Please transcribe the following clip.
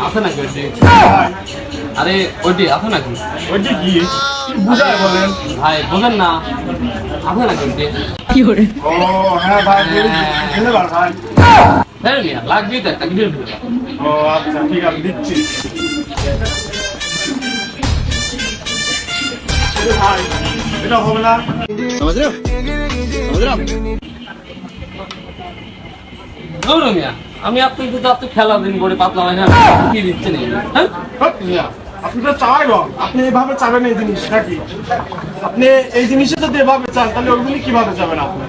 আছে নাকি ওইটি? ভাই আরে ওইটি আছে নাকি? ওইটা কি বুঝায় বলেন? ভাই বোঝেন না, আছে নাকি ওইটি? ও হ্যাঁ ভাই ধন্যবাদ ভাই। হ্যাঁ মিয়া, লাগবেই তো একটা কিসের ভিতরে। ও আচ্ছা ঠিক আছে দিচ্ছি। ভাই এটা হবে না। ধরো মিয়া, আমি আপনাকে তো আপনি খেলা দিন করে পাতলা হয় না কি দিচ্ছেন এই, হ্যাঁ? হট মিয়া, আপনি তো চাওয়াই রং। আপনি এইভাবে চাবেন এই জিনিসটা কি? আপনি এই জিনিসটা যদি এভাবে চান তাহলে ওইগুলি কিভাবে চাবেন আপনি?